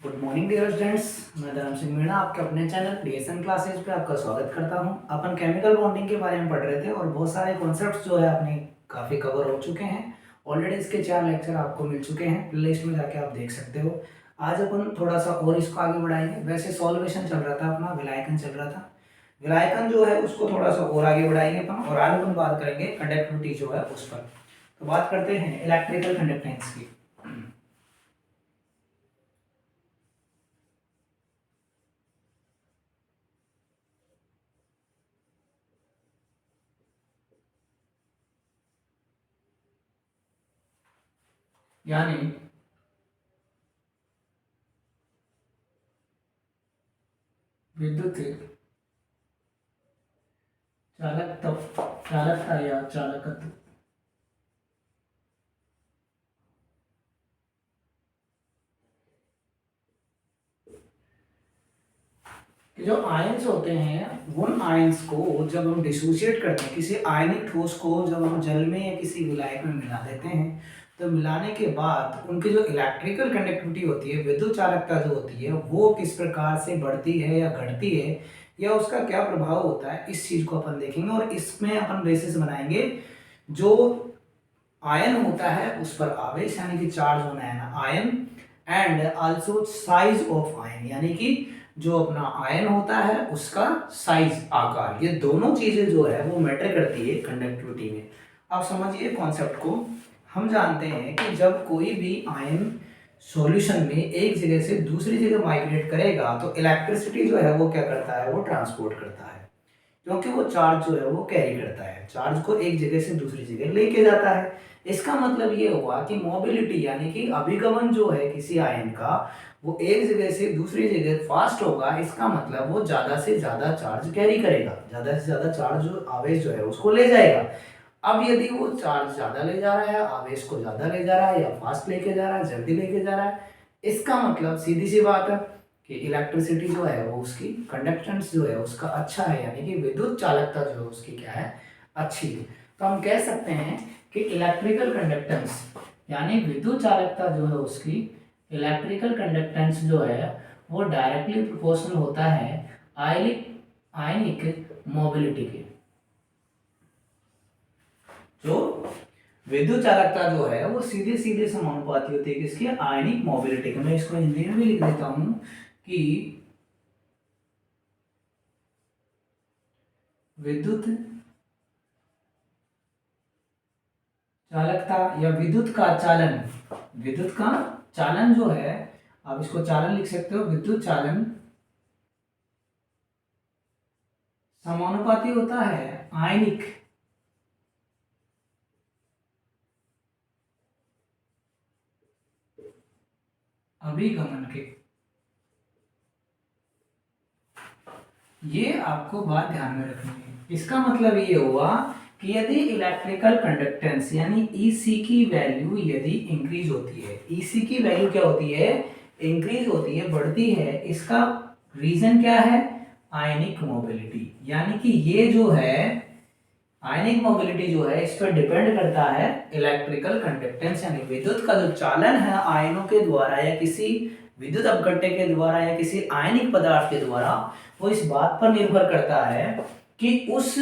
Good morning dear students. मैं धर्म सिंह मीणा आपके अपने चैनल क्रिएशन क्लासेज पे आपका स्वागत करता हूं। अपन केमिकल बॉन्डिंग के बारे में पढ़ रहे थे और बहुत सारे कॉन्सेप्ट्स जो है अपने काफ़ी कवर हो चुके हैं। ऑलरेडी इसके 4 लेक्चर आपको मिल चुके हैं, प्ले लिस्ट में जाके आप देख सकते हो। आज अपन थोड़ा सा और इसको आगे बढ़ाएंगे। वैसे सॉल्वेशन चल रहा था अपना, विलायकन चल रहा था। विलायकन जो है उसको थोड़ा सा और आगे बढ़ाएंगे अपन, और आज अपन बात करेंगे कंडक्टिविटी जो है उस पर। तो बात करते हैं इलेक्ट्रिकल कंडक्टेंस की। यानी विद्युत चालकता या चालकत्व कि जो आयंस होते हैं उन आयंस को जब हम डिसोशिएट करते हैं, किसी आयनिक ठोस को जब हम जल में या किसी विलायक में मिला देते हैं, तो मिलाने के बाद उनकी जो इलेक्ट्रिकल कंडक्टिविटी होती है, विद्युत चालकता जो होती है, वो किस प्रकार से बढ़ती है या घटती है, या उसका क्या प्रभाव होता है, इस चीज को अपन देखेंगे। और इसमें अपन बेसिस बनाएंगे जो आयन होता है उस पर आवेश यानी कि चार्ज होना है ना ion, and also size of ion यानी कि जो अपना आयन होता है उसका साइज आकार, ये दोनों चीजें जो है वो मैटर करती है कंडक्टिविटी में। अब समझिए कॉन्सेप्ट को। हम जानते हैं कि जब कोई भी आयन सॉल्यूशन में एक जगह से दूसरी जगह माइग्रेट करेगा तो इलेक्ट्रिसिटी जो है वो क्या करता है, वो ट्रांसपोर्ट करता है, क्योंकि वो चार्ज जो है वो कैरी करता है, चार्ज को एक जगह से दूसरी जगह लेके जाता है। इसका मतलब ये हुआ कि मोबिलिटी यानी कि अभिगमन जो है किसी आयन का, वो एक जगह से दूसरी जगह फास्ट होगा। इसका मतलब वो ज्यादा से ज्यादा चार्ज कैरी करेगा, ज्यादा से ज्यादा चार्ज जो आवेश जो है उसको ले जाएगा। अब यदि वो चार्ज ज्यादा ले जा रहा है, आवेश को ज्यादा ले जा रहा है, या फास्ट लेके जा रहा है, जल्दी लेके जा रहा है, इसका मतलब सीधी सी बात है कि इलेक्ट्रिसिटी जो है वो उसकी कंडक्टेंस जो है उसका अच्छा है, यानी कि विद्युत चालकता जो है उसकी क्या है, अच्छी है। तो हम कह सकते हैं कि इलेक्ट्रिकल कंडक्टेंस यानी विद्युत चालकता जो है उसकी, इलेक्ट्रिकल कंडक्टेंस जो है वो डायरेक्टली प्रोपोर्शनल होता है आयनिक आयनिक मोबिलिटी के। जो विद्युत चालकता जो है वो सीधे सीधे समानुपाती होती है किसकी, आयनिक मोबिलिटी के। मैं इसको हिंदी में भी लिख देता हूं कि विद्युत चालकता या विद्युत का चालन, विद्युत का चालन जो है, आप इसको चालन लिख सकते हो, विद्युत चालन समानुपाती होता है आयनिक अभिगमन के। ये आपको बात ध्यान में रखनी है। इसका मतलब ये हुआ कि यदि इलेक्ट्रिकल कंडक्टेंस यानी EC की वैल्यू यदि इंक्रीज होती है, EC की वैल्यू क्या होती है, इंक्रीज होती है, बढ़ती है, इसका रीजन क्या है, आयनिक मोबिलिटी। यानी कि ये जो है आयनिक मोबिलिटी जो है इस पर डिपेंड करता है इलेक्ट्रिकल कंडक्टेंस यानी विद्युत का जो चालन है आयनों के द्वारा या किसी विद्युत अपघट्य के द्वारा या किसी आयनिक पदार्थ के द्वारा, वो इस बात पर निर्भर करता है कि उस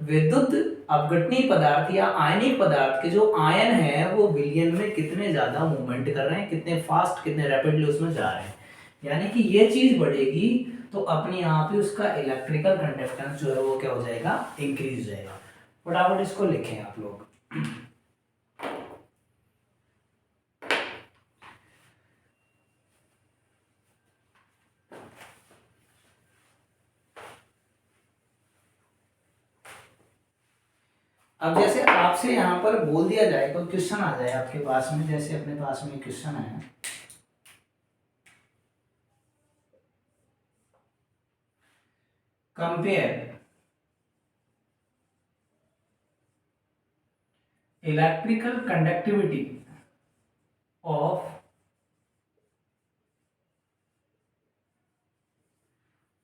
विद्युत अपघटनी पदार्थ या आयनिक पदार्थ के जो आयन है वो विलयन में कितने ज्यादा मूवमेंट कर रहे हैं, कितने फास्ट, कितने रैपिडली उसमें जा रहे हैं। यानी कि ये चीज बढ़ेगी तो अपने आप ही उसका इलेक्ट्रिकल कंडक्टेंस जो है वो क्या हो जाएगा, इंक्रीज हो जाएगा। फटाफट इसको लिखें आप लोग। अब जैसे आपसे यहाँ पर बोल दिया जाए, कोई क्वेश्चन आ जाए आपके पास में, जैसे अपने पास में क्वेश्चन है, compare electrical conductivity of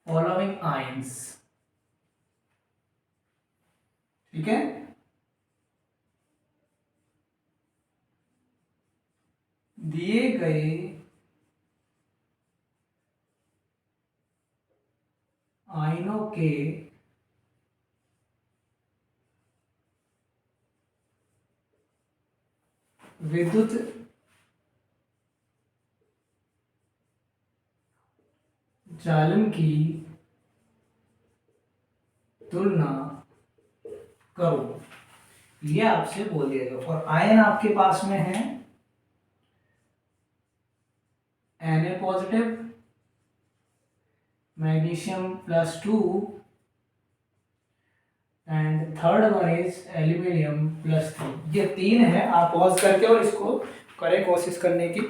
following ions. ठीक है, दिए गए के विद्युत चालन की तुलना करो, ये आपसे बोल दिया गया। और आयन आपके पास में है Na positive, magnesium +2 and third one is aluminium +3। ये 3 है। आप पॉज करके और इसको करें कोशिश करने की।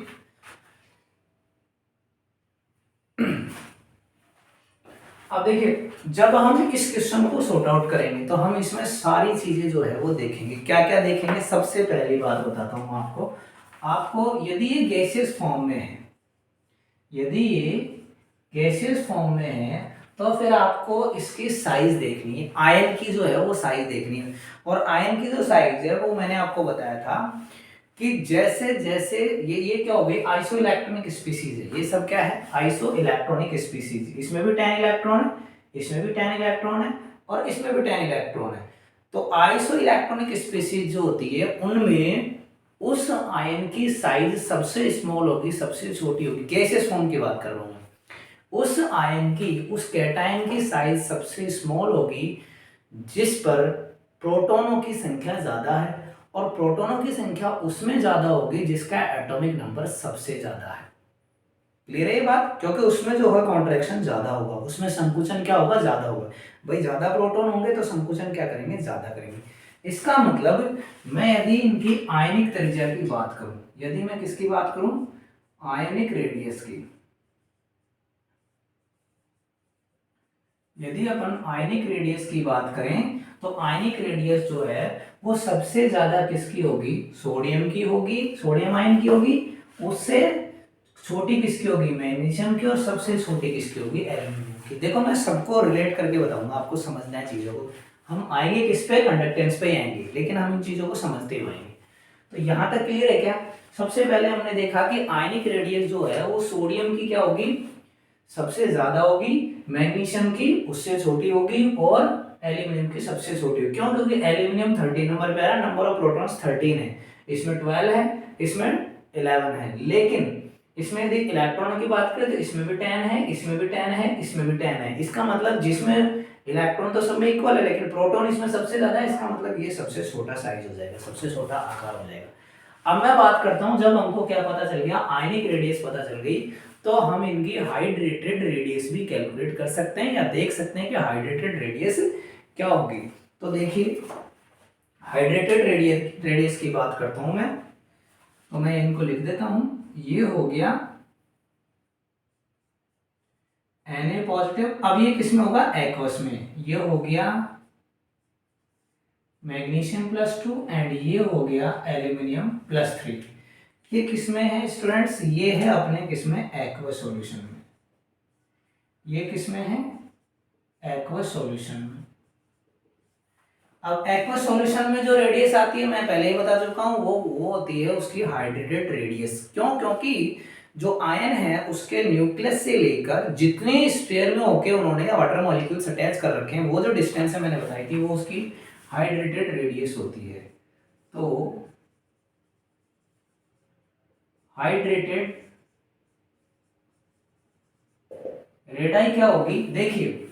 अब देखिए, जब हम इस क्वेश्चन को सॉर्ट आउट करेंगे तो हम इसमें सारी चीजें जो है वो देखेंगे। क्या क्या देखेंगे? सबसे पहली बात बताता हूं आपको यदि ये गैसियस फॉर्म में है, यदि ये गैसियस फॉर्म में है तो फिर आपको इसकी साइज देखनी है, आयन की जो है वो साइज देखनी है। और आयन की जो साइज है वो मैंने आपको बताया था कि जैसे जैसे ये क्या हो गई, आइसो इलेक्ट्रॉनिक स्पीसीज है। ये सब क्या है? Iso electronic species. इसमें भी 10 इलेक्ट्रॉन है, इसमें भी 10 इलेक्ट्रॉन है और इसमें भी 10 इलेक्ट्रॉन है। तो आइसो इलेक्ट्रॉनिक स्पीसीज जो होती है उनमें उस आयन की साइज सबसे स्मॉल होगी, सबसे छोटी होगी। गैसियस फॉर्म की बात कर रहा हूं मैं। उस आयन की, उस कैटायन की साइज सबसे स्मॉल होगी जिस पर प्रोटॉनों की संख्या ज्यादा है, और प्रोटॉनों की संख्या उसमें ज्यादा होगी जिसका एटॉमिक नंबर सबसे ज्यादा है। क्लियर है ये बात? क्योंकि उसमें जो है कॉन्ट्रैक्शन ज्यादा होगा, उसमें संकुचन क्या होगा? ज्यादा होगा। भाई ज्यादा प्रोटॉन होंगे तो संकुचन क्या करेंगे? ज्यादा करेंगे। इसका मतलब मैं यदि इनकी आयनिक त्रिज्या की बात करूं, यदि मैं किसकी बात करूं? आयनिक रेडियस की। यदि अपन आयनिक रेडियस की बात करें तो आयनिक रेडियस जो है वो सबसे ज्यादा किसकी होगी? सोडियम की होगी, सोडियम आयन की होगी। उससे छोटी किसकी होगी? मैग्नीशियम की। और सबसे छोटी किसकी होगी? एल्यूमिनियम की। देखो मैं सबको रिलेट करके बताऊंगा, आपको समझना है चीजों को। हम आएंगे किस पे? कंडक्टेंस पे ही आएंगे, लेकिन हम इन चीजों को समझते हुए आएंगे। तो यहां तक क्लियर है क्या? सबसे पहले हमने देखा कि आयनिक रेडियस जो है वो सोडियम की क्या होगी? सबसे ज्यादा होगी, मैग्नीशियम की उससे छोटी होगी और एल्यूमिनियम की सबसे छोटी होगी। क्यों? क्योंकि एल्यूमिनियम 13 नंबर पे है, नंबर ऑफ प्रोटॉन्स 13 है, इसमें 12 है, इसमें 11 है। लेकिन इसमें यदि इलेक्ट्रॉनों की बात करें तो इसमें भी 10 है, इसमें भी 10 है, इसमें भी 10 है। इसका मतलब जिसमें इलेक्ट्रॉन तो सब में इक्वल है लेकिन प्रोटॉन इसमें सबसे ज्यादा है, इसका मतलब ये सबसे छोटा साइज हो जाएगा, सबसे छोटा आकार हो जाएगा। अब मैं बात करता हूं, जब हमको क्या पता चल गया? आयनिक रेडियस पता चल गई, तो हम इनकी हाइड्रेटेड रेडियस भी कैलकुलेट कर सकते हैं या देख सकते हैं कि हाइड्रेटेड रेडियस क्या होगी। तो देखिए, हाइड्रेटेड रेडियस की बात करता हूं मैं, तो मैं इनको लिख देता हूं। ये हो गया Na पॉजिटिव। अब ये किसमें होगा? एक्वस में। ये हो गया मैग्नीशियम +2 एंड ये हो गया एल्यूमिनियम +3। ये किसमें है स्टूडेंट्स? ये है अपने किसमें? एक्वस सॉल्यूशन में। ये किसमें है? एक्वस सॉल्यूशन में। अब एक्वस सॉल्यूशन में जो रेडियस आती है मैं पहले ही बता चुका हूं, वो होती है उसकी हाइड्रेटेड रेडियस। क्यों? क्योंकि जो आयन है उसके न्यूक्लियस से लेकर जितने स्फीयर में होके उन्होंने वाटर मॉलिक्यूल्स अटैच कर रखे हैं, वो जो डिस्टेंस है मैंने बताई थी, वो उसकी हाइड्रेटेड रेडियस होती है। तो हाइड्रेटेड रेडाई क्या होगी? देखिए,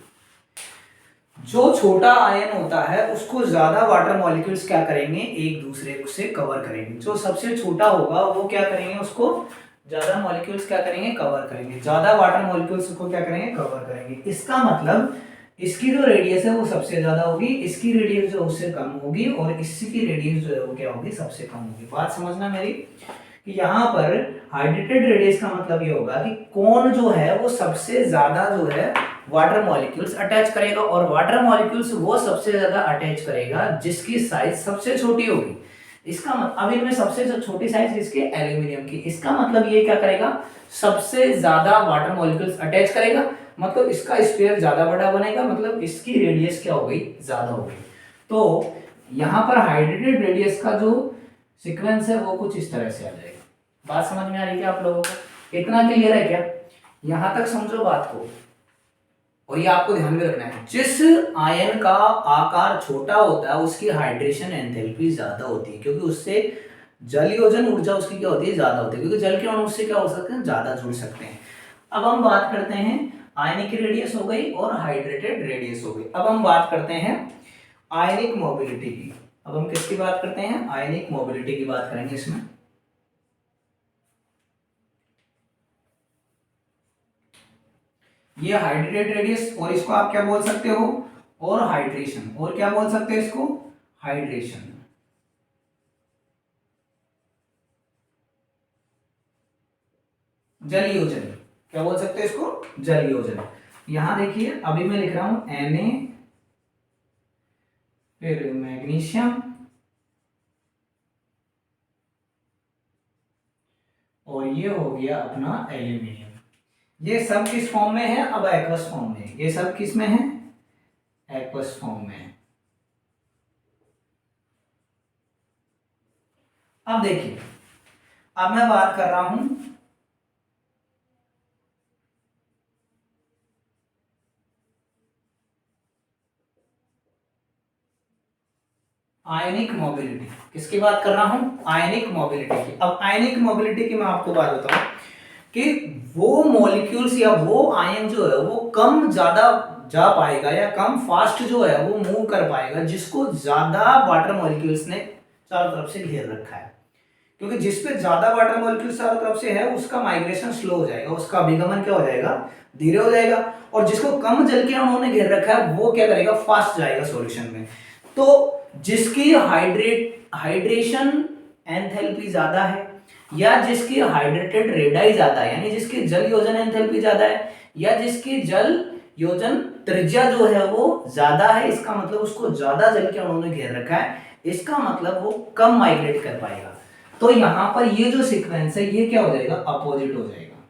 जो छोटा आयन होता है उसको ज्यादा वाटर मॉलिक्यूल्स क्या करेंगे? एक दूसरे से कवर करेंगे। जो सबसे छोटा होगा वो क्या करेंगे? उसको ज्यादा मॉलिक्यूल्स क्या करेंगे? कवर करेंगे। ज्यादा वाटर मॉलिक्यूल्स को क्या करेंगे? कवर करेंगे। इसका मतलब इसकी जो रेडियस है वो सबसे ज्यादा होगी, इसकी रेडियस जो उससे कम होगी, और इसकी रेडियस जो है वो क्या होगी? सबसे कम होगी। बात समझना मेरी, कि यहाँ पर हाइड्रेटेड रेडियस का मतलब ये होगा कि कौन जो है वो सबसे ज्यादा जो है वाटर मॉलिक्यूल्स अटैच करेगा, और वाटर मॉलिक्यूल्स वो सबसे ज्यादा अटैच करेगा जिसकी साइज सबसे छोटी होगी। इसका मतलब अब इनमें सबसे छोटी साइज किसकी? एल्यूमिनियम की। इसका मतलब ये क्या करेगा? सबसे ज्यादा वाटर मॉलिक्यूल्स अटैच करेगा, मतलब इसका स्फीयर ज्यादा बड़ा बनेगा, मतलब इसकी रेडियस क्या हो गई? ज्यादा हो गई। तो यहाँ पर हाइड्रेटेड रेडियस का जो सीक्वेंस है वो कुछ इस तरह से आ जाएगा। बात समझ में आ रही है क्या आप लोगों को? इतना क्लियर है क्या? यहां तक समझो बात को। और ये आपको ध्यान में रखना है, जिस आयन का आकार छोटा होता है उसकी हाइड्रेशन एंथैल्पी ज्यादा होती है, क्योंकि उससे जल योजन ऊर्जा उसकी क्या होती है, ज्यादा होती है, क्योंकि जल के अणु उससे क्या हो सकते हैं, ज्यादा जुड़ सकते हैं। अब हम बात करते हैं, आयनिक रेडियस हो गई और हाइड्रेटेड रेडियस हो गई। अब हम बात करते हैं आयनिक मोबिलिटी की। अब हम किसकी बात करते हैं, आयनिक मोबिलिटी की बात करेंगे इसमें। ये हाइड्रेटेड रेडियस, और इसको आप क्या बोल सकते हो, और हाइड्रेशन, और क्या बोल सकते हैं इसको, हाइड्रेशन। जल योजन, क्या बोल सकते हैं इसको, जल योजन। यहां देखिए अभी मैं लिख रहा हूं Na, फिर मैग्नीशियम, और ये हो गया अपना एल्यूमिनियम। ये सब किस फॉर्म में है, अब एक्वस फॉर्म में। ये सब किस में है, एक्वस फॉर्म में है। अब देखिए, अब मैं बात कर रहा हूं आयनिक मोबिलिटी। किसकी बात कर रहा हूं, आयनिक मोबिलिटी की। अब आयनिक मोबिलिटी की मैं आपको बात बताऊं कि वो मॉलिक्यूल्स या वो आयन जो है वो कम ज्यादा जा पाएगा या कम फास्ट जो है वो मूव कर पाएगा, जिसको ज्यादा वाटर मॉलिक्यूल्स ने चारों तरफ से घेर रखा है। क्योंकि जिस पे ज्यादा वाटर मॉलिक्यूल्स चारों तरफ से है उसका माइग्रेशन स्लो हो जाएगा, उसका अभिगमन क्या हो जाएगा, धीरे हो जाएगा। और जिसको कम जल के अणुओं ने घेर रखा है वो क्या करेगा, फास्ट जाएगा सॉल्यूशन में। तो जिसकी हाइड्रेशन एंथैल्पी ज्यादा है, या जिसकी हाइड्रेटेड रेडाई ज्यादा है, यानी जिसकी जल योजन एंथैल्पी ज्यादा है, या जिसकी जल योजन त्रिज्या जो है वो ज्यादा है, इसका मतलब उसको ज्यादा जल के अणुओं ने घेर रखा है, इसका मतलब वो कम माइग्रेट कर पाएगा। तो यहां पर ये जो सीक्वेंस है ये क्या हो जाएगा, अपोजिट हो जाएगा।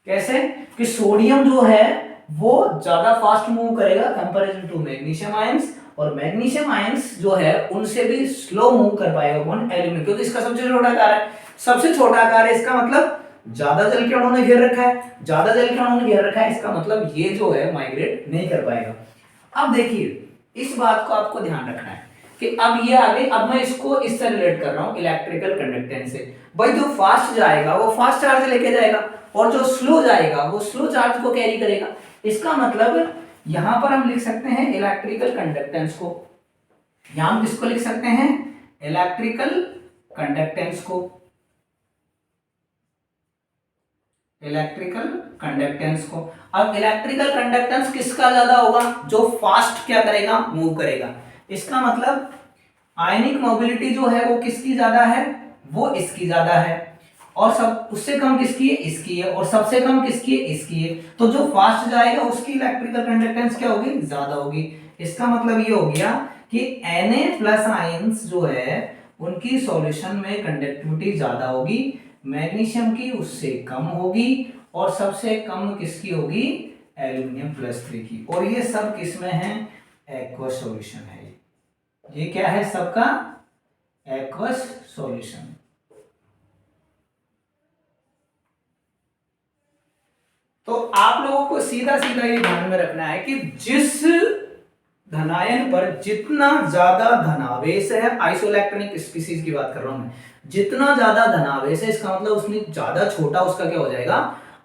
कैसे, कि सोडियम जो है वो ज्यादा फास्ट मूव करेगा कंपैरिजन टू मैग्नीशियम आयंस, और मैग्नीशियम आयंस जो है उनसे भी स्लो मूव कर पाएगा कौन, एल्यूमिनियम, क्योंकि इसका सबसे छोटा आकार है। सबसे छोटा आकार है, इसका मतलब ज्यादा जल के अणुओं ने घेर रखा है, ज्यादा जल के अणुओं ने घेर रखा है, इसका मतलब ये जो है माइग्रेट नहीं कर पाएगा। अब देखिए इस बात को आपको ध्यान रखना है कि अब ये आ गई, अब मैं इसको इससे रिलेट कर रहा हूं इलेक्ट्रिकल कंडक्टेंस से। भाई जो फास्ट जाएगा वो फास्ट चार्ज लेके जाएगा, और जो स्लो जाएगा वो स्लो चार्ज को कैरी करेगा। इसका मतलब यहां पर हम लिख सकते हैं इलेक्ट्रिकल कंडक्टेंस को, यहां हम किसको लिख सकते हैं, इलेक्ट्रिकल कंडक्टेंस को, इलेक्ट्रिकल कंडक्टेंस को। अब इलेक्ट्रिकल कंडक्टेंस किसका ज्यादा होगा, जो फास्ट क्या करेगा, मूव करेगा। इसका मतलब आयनिक मोबिलिटी जो है वो किसकी ज्यादा है, वो इसकी ज्यादा है, और सब उससे कम किसकी है, इसकी है, और सबसे कम किसकी है, इसकी है। तो जो फास्ट जाएगा उसकी इलेक्ट्रिकल कंडक्टेंस क्या होगी, ज्यादा होगी। इसका मतलब ये हो गया कि Na प्लस आयंस जो है उनकी सॉल्यूशन में कंडक्टिविटी ज्यादा होगी, मैग्नीशियम की उससे कम होगी, और सबसे कम किसकी होगी, एल्यूमिनियम प्लस 3 की। और ये सब किसमें है, एक्वस सॉल्यूशन है। ये क्या है सबका, एक्वस सॉल्यूशन। तो आप लोगों को सीधा सीधा ये ध्यान में रखना है कि जिस धनायन पर जितना ज्यादा धनावेश है, आइसोइलेक्ट्रॉनिक स्पीशीज की बात कर रहा हूं मैं, जितना ज्यादा धनावेश है इसका मतलब उसमें ज्यादा छोटा उसका क्या हो जाएगा,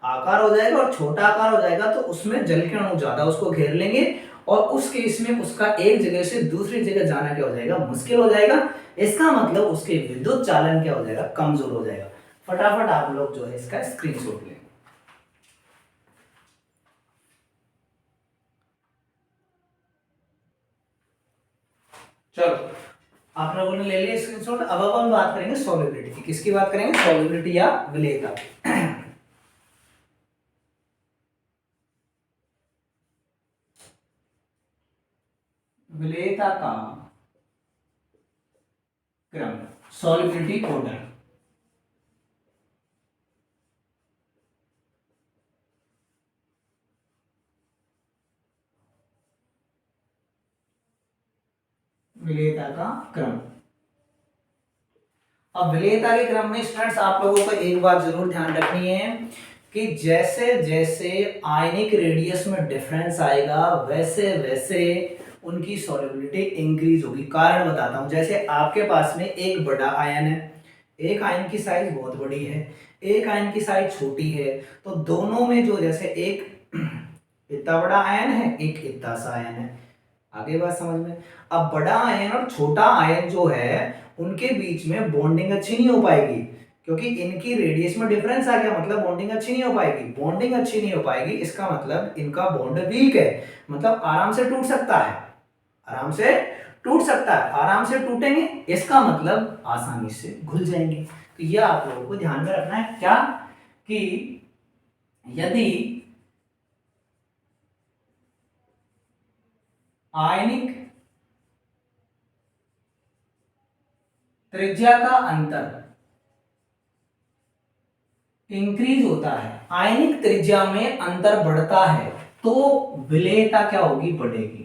आकार हो जाएगा, और छोटा आकार हो जाएगा तो उसमें जल के अणु ज्यादा उसको घेर लेंगे, और उस केस में उसका एक जगह से दूसरी जगह जाना क्या हो जाएगा, मुश्किल हो जाएगा। इसका मतलब उसके विद्युत चालन क्या हो जाएगा, कमजोर हो जाएगा। फटाफट आप लोग जो है इसका स्क्रीनशॉट लें। चलो आप लोगों ने ले लिया स्क्रीनशॉट। अब हम बात करेंगे सॉल्युबिलिटी की। किसकी बात करेंगे, सॉल्युबिलिटी या विलेयता। विलेयता का क्रम, सॉल्युबिलिटी ऑर्डर। विलेयता का क्रम। अब विलेयता के क्रम में स्टूडेंट्स आप लोगों को एक बात जरूर ध्यान रखनी है कि जैसे जैसे आयनिक रेडियस में डिफरेंस आएगा वैसे वैसे उनकी सॉल्युबिलिटी इंक्रीज होगी। कारण बताता हूं, जैसे आपके पास में एक बड़ा आयन है, एक आयन की साइज बहुत बड़ी है, एक आयन की साइज छोटी है, तो दोनों में जो जैसे एक इतना बड़ा आयन है, एक इतना सा आयन है, आगे बात समझ में। अब बड़ा आयन और छोटा आयन जो है उनके बीच में बॉन्डिंग अच्छी नहीं हो पाएगी, क्योंकि इनकी रेडियस में डिफरेंस आ गया, मतलब बॉन्डिंग अच्छी नहीं हो पाएगी। बॉन्डिंग अच्छी नहीं हो पाएगी इसका मतलब इनका बॉन्ड वीक है, मतलब आराम से टूट सकता है, आराम से टूट सकता है। आराम से टूटेंगे इसका मतलब आसानी से घुल जाएंगे। तो यह आप लोगों को ध्यान में रखना है क्या, कि यदि आयनिक त्रिज्या का अंतर इंक्रीज होता है, आयनिक त्रिज्या में अंतर बढ़ता है, तो विलेयता क्या होगी, बढ़ेगी।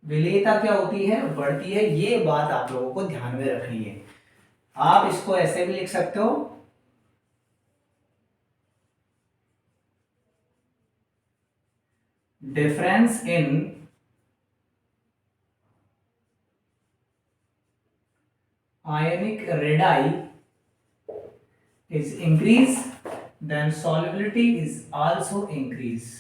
विलेयता क्या होती है, बढ़ती है। ये बात आप लोगों को ध्यान में रखनी है। आप इसको ऐसे भी लिख सकते हो, difference in ionic radii is increase, then solubility is also increase।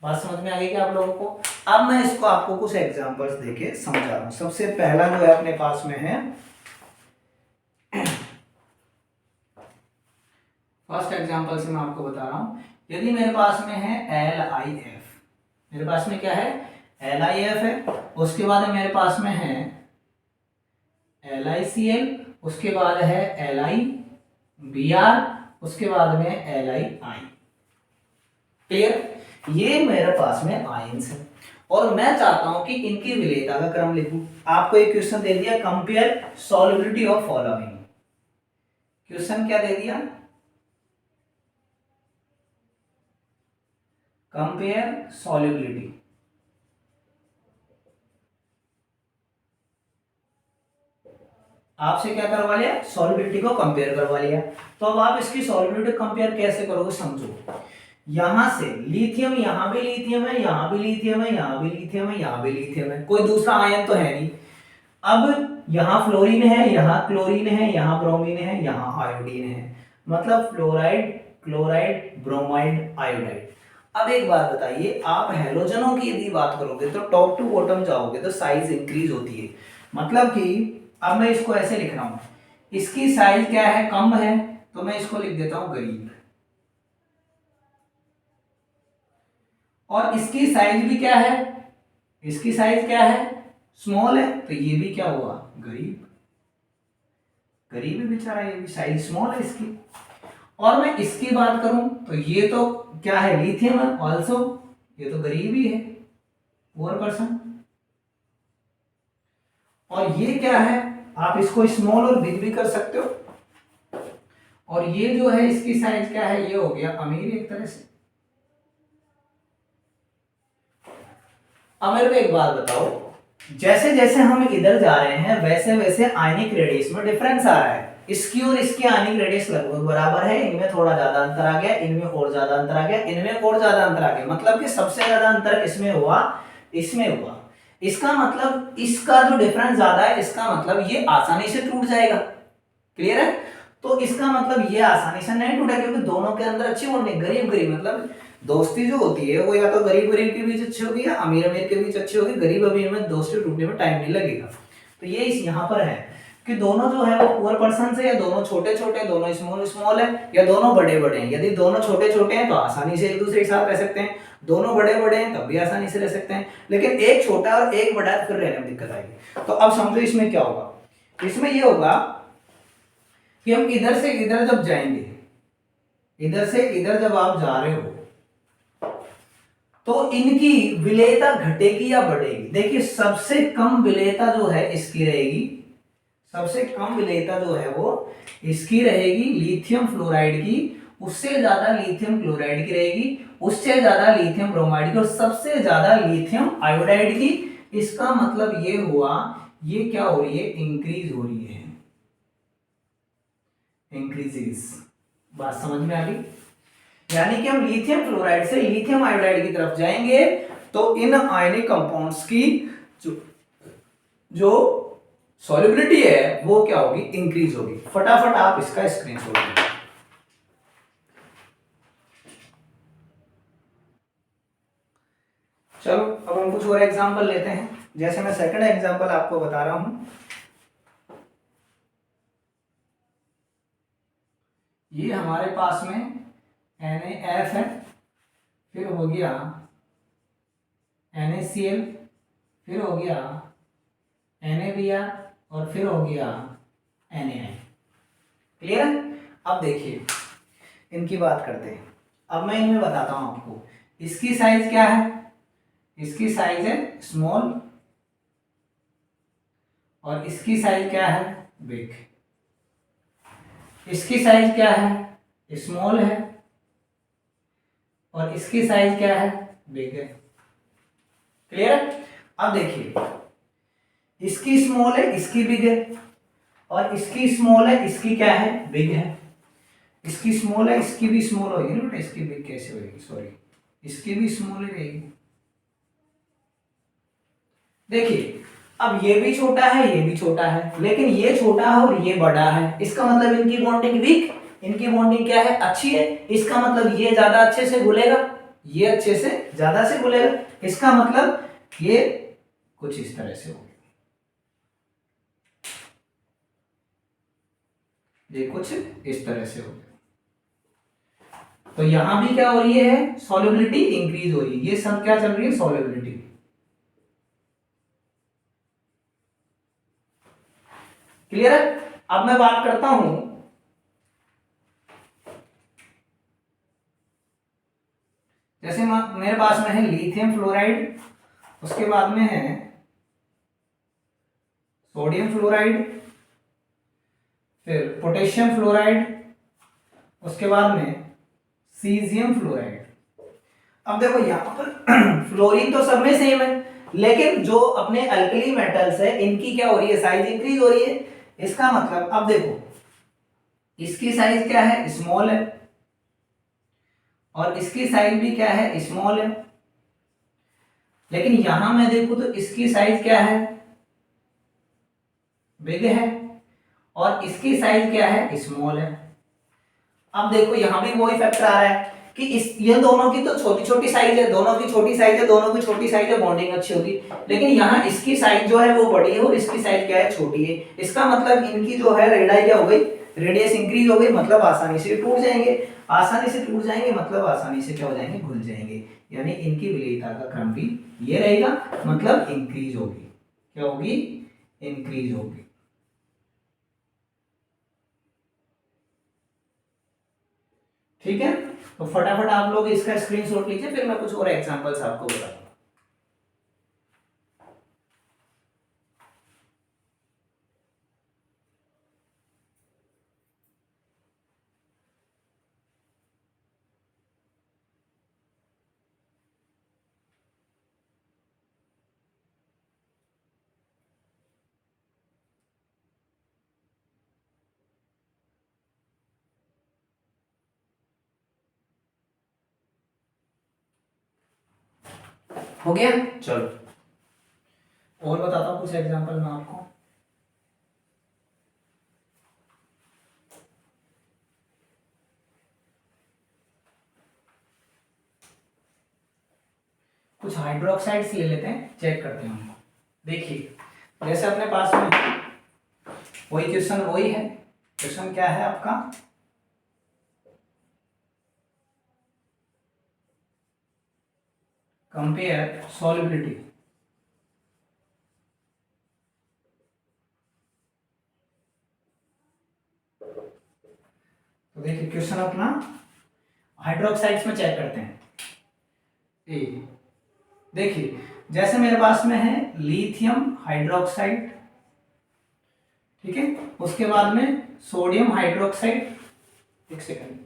बात समझ में आ गई क्या आप लोगों को? अब मैं इसको आपको कुछ एग्जांपल्स देके समझा रहा हूं। सबसे पहला जो है अपने पास में है, फर्स्ट एग्जांपल से मैं आपको बता रहा हूं। यदि मेरे पास में है LiF, मेरे पास में क्या है, LiF है, उसके बाद मेरे पास में है LiCl, उसके बाद है LiBr, उसके बाद में LiI। क्लियर? ये मेरे पास में आयंस है और मैं चाहता हूं कि इनकी विलेयता का क्रम लिखूं। आपको एक क्वेश्चन दे दिया, compare solubility of following. Question क्या दे दिया, कंपेयर सॉल्युबिलिटी। आपसे क्या करवा लिया, सॉल्युबिलिटी को कंपेयर करवा लिया। तो अब आप इसकी सॉल्युबिलिटी कंपेयर कैसे करोगे, समझो। यहां से लिथियम, यहां भी लिथियम है, यहां भी लिथियम है, यहां भी लिथियम है, यहां भी लिथियम है, कोई दूसरा आयन तो है नहीं। अब यहां फ्लोरीन है, यहां क्लोरीन है, यहां ब्रोमीन है, यहां आयोडीन है, मतलब फ्लोराइड, क्लोराइड, ब्रोमाइड, आयोडाइड। अब एक बात बताइए, आप हैलोजनों की यदि बात करोगे तो टॉप टू बॉटम जाओगे तो साइज इंक्रीज होती है। मतलब कि अब मैं इसको ऐसे लिख रहा हूं, इसकी साइज क्या है, कम है, तो मैं इसको लिख देता हूं गरीब, और इसकी साइज भी क्या है, इसकी साइज क्या है, स्मॉल है, तो ये भी क्या हुआ, गरीब। गरीब है बेचारा, ये भी साइज स्मॉल है इसकी। और मैं इसकी बात करूं तो ये तो क्या है, लिथियम है ऑल्सो, ये तो गरीब ही है 4%। और ये क्या है, आप इसको स्मॉल और बिग भी कर सकते हो। और ये जो है इसकी साइज क्या है, ये हो गया अमीर एक तरह से। अब मेरे को एक बात बताओ, जैसे जैसे हम इधर जा रहे हैं वैसे वैसे आयनिक रेडियस में डिफरेंस आ रहा है। इसकी और इसकी आयनिक रेडियस लगभग बराबर है, इनमें थोड़ा ज्यादा अंतर आ गया, इनमें और ज्यादा अंतर आ गया, इनमें और ज्यादा अंतर आ गया, मतलब कि सबसे ज्यादा अंतर इसमें हुआ, इसमें हुआ। इसका मतलब इसका जो डिफरेंस ज्यादा है, इसका मतलब ये आसानी से टूट जाएगा। क्लियर है? तो इसका मतलब ये आसानी से नहीं टूटा, क्योंकि दोनों के अंदर अच्छी बॉन्डिंग, गरीब गरीब, मतलब दोस्ती जो होती है वो या तो गरीब गरीब के बीच अच्छी होगी या अमीर अमीर के बीच अच्छी होगी। गरीब अमीर में दोस्ती टूटने में टाइम नहीं लगेगा। तो ये इस यहाँ पर है कि दोनों जो है वो पुअर पर्सन है, या दोनों छोटे छोटे, दोनों स्मॉल स्मॉल है, या दोनों बड़े बड़े हैं। यदि दोनों छोटे छोटे हैं तो आसानी से एक दूसरे के साथ रह सकते हैं, दोनों बड़े बड़े हैं तब भी आसानी से रह सकते हैं, लेकिन एक छोटा और एक बड़ा है तो फिर रहने में दिक्कत आएगी। तो अब समझो इसमें क्या होगा, इसमें ये होगा कि हम इधर से इधर जब जाएंगे, इधर से इधर जब आप जा रहे हो तो इनकी विलेयता घटेगी या बढ़ेगी। देखिए सबसे कम विलेयता जो है इसकी रहेगी, सबसे कम विलेयता जो है वो इसकी रहेगी लिथियम फ्लोराइड की, उससे ज्यादा लिथियम क्लोराइड की रहेगी, उससे ज्यादा लिथियम ब्रोमाइड की, और सबसे ज्यादा लिथियम आयोडाइड की। इसका मतलब ये हुआ ये क्या हो रही है, इंक्रीज हो रही है, इंक्रीजेस। बात समझ में आ गई? यानी कि हम लिथियम फ्लोराइड से लिथियम आयोडाइड की तरफ जाएंगे तो इन आयनिक कंपाउंड्स की जो जो सॉल्युबिलिटी है वो क्या होगी, इंक्रीज होगी। फटाफट आप इसका स्क्रीनशॉट लीजिए। चलो अब हम कुछ और एग्जांपल लेते हैं। जैसे मैं सेकंड एग्जांपल आपको बता रहा हूं, ये हमारे पास में NaF है, फिर हो गया NaCl, फिर हो गया NaBr और फिर हो गया NaI। क्लियर है? अब देखिए इनकी बात करते हैं। अब मैं इनमें बताता हूं आपको, इसकी साइज क्या है, इसकी साइज है स्मॉल और इसकी साइज क्या है, बिग। इसकी साइज क्या है, स्मॉल है और इसकी साइज क्या है, बिग है। क्लियर? अब देखिए इसकी स्मॉल है, इसकी बिग है, और इसकी स्मॉल है, इसकी क्या है, बिग है। इसकी स्मॉल है, इसकी भी स्मॉल होगी ना बेटा, इसकी बिग कैसे होगी, सॉरी इसकी भी स्मॉल ही रहेगी। देखिए अब ये भी छोटा है, ये भी छोटा है, लेकिन ये छोटा है और ये बड़ा है, इसका मतलब इनकी बॉन्डिंग वीक, इनकी बॉन्डिंग क्या है, अच्छी है। इसका मतलब ये ज्यादा अच्छे से घुलेगा, ये अच्छे से ज्यादा से घुलेगा। इसका मतलब ये कुछ इस तरह से होगा, ये कुछ इस तरह से होगा। तो यहां भी क्या हो रही है, सॉल्युबिलिटी इंक्रीज हो रही है। ये सब क्या चल रही है, सॉल्युबिलिटी। क्लियर है? अब मैं बात करता हूं, जैसे मेरे पास में है लिथियम फ्लोराइड, उसके बाद में है सोडियम फ्लोराइड, फिर पोटेशियम फ्लोराइड, उसके बाद में सीजियम फ्लोराइड। अब देखो यहां पर फ्लोरीन तो सब में सेम है, लेकिन जो अपने अल्कली मेटल्स है इनकी क्या हो रही है, साइज इंक्रीज हो रही है। इसका मतलब अब देखो इसकी साइज क्या है, स्मॉल है, और इसकी साइज भी क्या है, स्मॉल है। लेकिन यहां मैं देखूं तो इसकी साइज क्या है, बिग है, और इसकी साइज क्या है, स्मॉल है। अब देखो यहां भी वही फैक्टर आ रहा है कि इस ये दोनों की तो छोटी छोटी साइज है, दोनों की छोटी साइज है, दोनों की छोटी साइज है, बॉन्डिंग अच्छी होगी। लेकिन यहाँ इसकी साइज जो है वो बड़ी है और इसकी साइज क्या है, छोटी है। इसका मतलब इनकी जो है रेडियस क्या हो गई, रेडियस इंक्रीज हो गई, मतलब आसानी से टूट जाएंगे। आसानी से टूट जाएंगे मतलब आसानी से क्या हो जाएंगे, घुल जाएंगे। यानी इनकी विलेयता का क्रम भी ये रहेगा, मतलब इंक्रीज होगी। क्या होगी, इंक्रीज होगी। ठीक है, तो फटाफट आप लोग इसका स्क्रीनशॉट लीजिए, फिर मैं कुछ और एग्जांपल्स आपको बताऊंगा। हो गया, चलो और बताता हूँ कुछ एग्जांपल मैं आपको। कुछ हाइड्रोक्साइड्स ले लेते हैं, चेक करते हैं उनको। देखिए जैसे अपने पास में वही क्वेश्चन वही है। क्वेश्चन क्या है आपका, कंपेयर सॉल्युबिलिटी। तो देखिए क्वेश्चन अपना हाइड्रोक्साइड्स में चेक करते हैं। ए देखिए जैसे मेरे पास में है लिथियम हाइड्रोक्साइड, ठीक है, उसके बाद में सोडियम हाइड्रोक्साइड, एक सेकंड,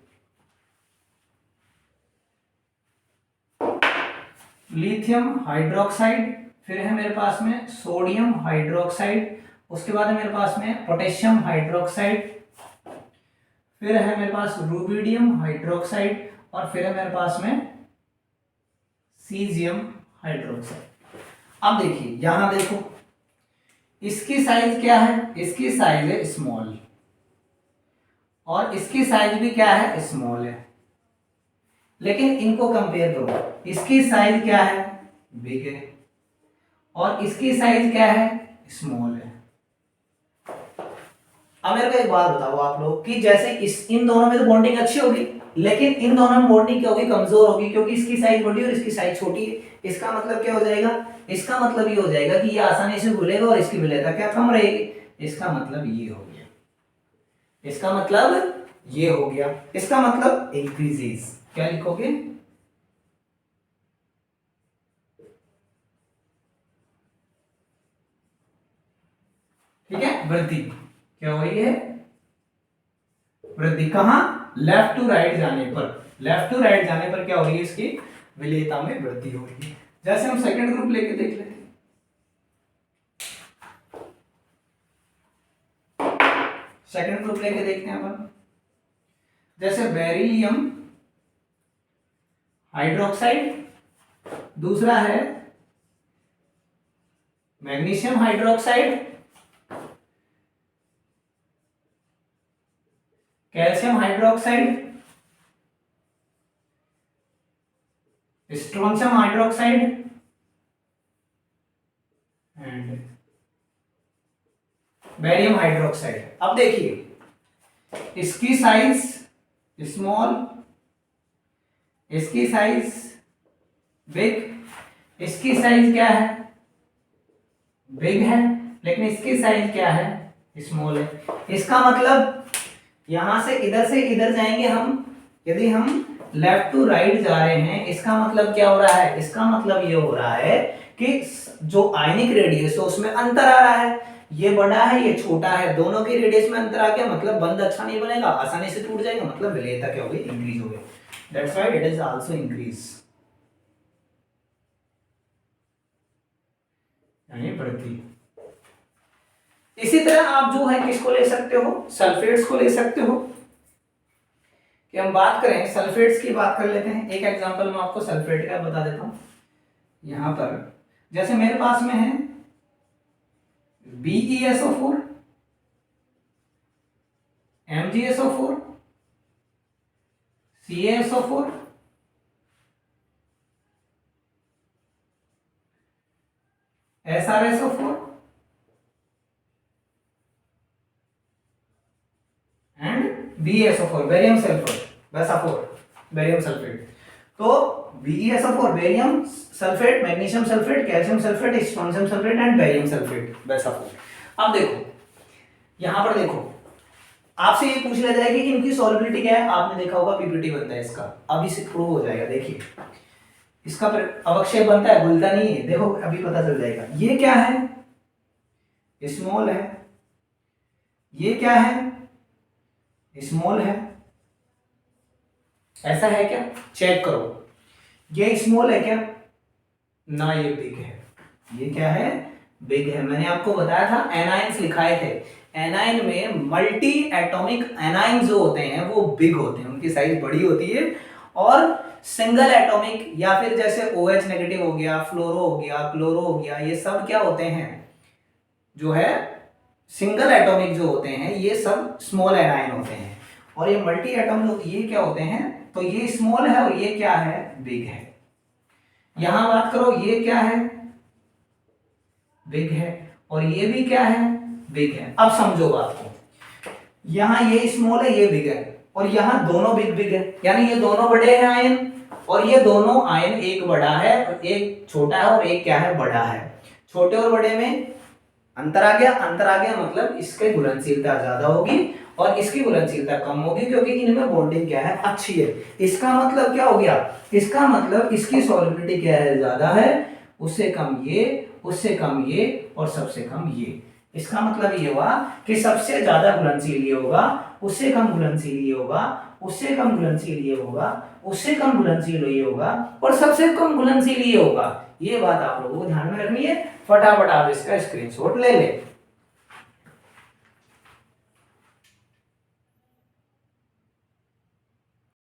लिथियम हाइड्रोक्साइड, फिर है मेरे पास में सोडियम हाइड्रोक्साइड, उसके बाद है मेरे पास में पोटेशियम हाइड्रोक्साइड, फिर है मेरे पास रुबिडियम हाइड्रोक्साइड, और फिर है मेरे पास में सीजियम हाइड्रोक्साइड। अब देखिए यहां देखो, इसकी साइज क्या है, इसकी साइज है स्मॉल, और इसकी साइज भी क्या है, स्मॉल है। लेकिन इनको कंपेयर करो, इसकी साइज क्या है, बिग है, और इसकी साइज क्या है, स्मॉल है। अब मेरे को एक बात बताओ आप लोग कि जैसे इन दोनों में तो बॉन्डिंग अच्छी होगी, लेकिन इन दोनों में बॉन्डिंग क्या होगी, कमजोर होगी, क्योंकि इसकी साइज बड़ी और इसकी साइज छोटी है। इसका मतलब क्या हो जाएगा, इसका मतलब ये हो जाएगा कि ये आसानी से घुलेगा और इसकी विलेयता क्या कम रहेगी। इसका मतलब ये हो गया, इसका मतलब ये हो गया, इसका मतलब इंक्रीजेस। क्या लिखोगे, ठीक है, वृद्धि क्या हो रही है, वृद्धि। कहां, लेफ्ट टू राइट जाने पर, लेफ्ट टू राइट जाने पर क्या हो रही है, इसकी विलेयता में वृद्धि हो रही है। जैसे हम सेकंड ग्रुप लेके देख लेते हैं, सेकंड ग्रुप लेके देखते हैं अपन। जैसे बेरिलियम हाइड्रोक्साइड, दूसरा है magnesium hydroxide, calcium hydroxide, strontium hydroxide and barium hydroxide. अब देखिए, इसकी साइज स्मॉल, इसकी साइज बिग, इसकी साइज क्या है, बिग है, लेकिन इसकी साइज क्या है, स्मॉल है। इसका मतलब यहां से इधर जाएंगे हम, यदि हम लेफ्ट टू राइट जा रहे हैं, इसका मतलब क्या हो रहा है, इसका मतलब ये हो रहा है कि जो आयनिक रेडियस है उसमें अंतर आ रहा है, ये बड़ा है ये छोटा है, दोनों के रेडियस में अंतर आ गया, मतलब बंध अच्छा नहीं बनेगा, आसानी से टूट जाएगा, मतलब विलेयता क्या होगी, इंक्रीज हो गई। That's why it is also increase, यानी वृद्धि। इसी तरह आप जो है किसको ले सकते हो, सल्फेट्स को ले सकते हो। कि हम बात करें सल्फेट्स की, बात कर लेते हैं। एक एग्जांपल मैं आपको सल्फेट का बता देता हूं। यहां पर जैसे मेरे पास में है BeSO4, MgSO4, CaSO4, SrSO4 and BeSO4, barium sulphate, बेसाफोर, बेरियम सल्फेट। तो BeSO4 barium sulphate, magnesium sulphate, calcium sulphate, strontium sulphate and barium sulphate, बेसाफोर। अब देखो यहां पर देखो, आपसे ये पूछ लिया जाएगा कि इनकी सॉल्युबिलिटी क्या है। आपने देखा होगा पीपीटी बनता है इसका, अभी से प्रूव हो जाएगा। देखिए इसका अवक्षेप बनता है, घुलता नहीं है, देखो अभी पता चल जाएगा। ये क्या है, स्मॉल है, ये क्या है, स्मॉल है, ऐसा है क्या, चेक करो। ये स्मॉल है क्या, ना ये बिग है। ये क्या है, बिग है। मैंने आपको बताया था एनाइंस लिखाए थे, एनाइन में मल्टी एटॉमिक एनाइन जो होते हैं वो बिग होते हैं, उनकी साइज बड़ी होती है। और सिंगल एटॉमिक या फिर जैसे OH नेगेटिव हो गया, फ्लोरो हो गया, क्लोरो हो गया, ये सब क्या होते हैं, जो है सिंगल एटॉमिक जो होते हैं ये सब स्मॉल एनाइन होते हैं। और ये मल्टी एटम जो ये क्या होते हैं, तो ये स्मॉल है और ये क्या है, बिग है। यहां बात करो, ये क्या है, बिग है, और ये भी क्या है, बिग है। अब समझो बात को, यहां ये स्मॉल है, ये बिग है, और यहां दोनों बिग बिग है, यानी ये दोनों बड़े हैं आयन, और ये दोनों आयन, एक बड़ा है और एक छोटा है, और एक क्या है, बड़ा है। छोटे और बड़े में अंतर आ गया, अंतर आ गया मतलब इसके घुलनशीलता ज्यादा होगी और इसकी घुलनशीलता कम होगी, क्योंकि इनमें बॉन्डिंग क्या है, अच्छी है। इसका मतलब क्या हो गया, इसका मतलब इसकी सॉल्युबिलिटी क्या है, ज्यादा है, उससे कम ये, उससे कम ये, और सबसे कम ये। इसका मतलब ये हुआ कि सबसे ज्यादा घुलनशील ये होगा, उससे कम घुलनशील ये होगा, उससे कम घुलनशील ये होगा, उससे कम घुलनशील ये होगा, और सबसे कम घुलनशील ये होगा। ये बात आप लोगों को ध्यान में रखनी है, फटाफट आप इसका स्क्रीनशॉट ले लें।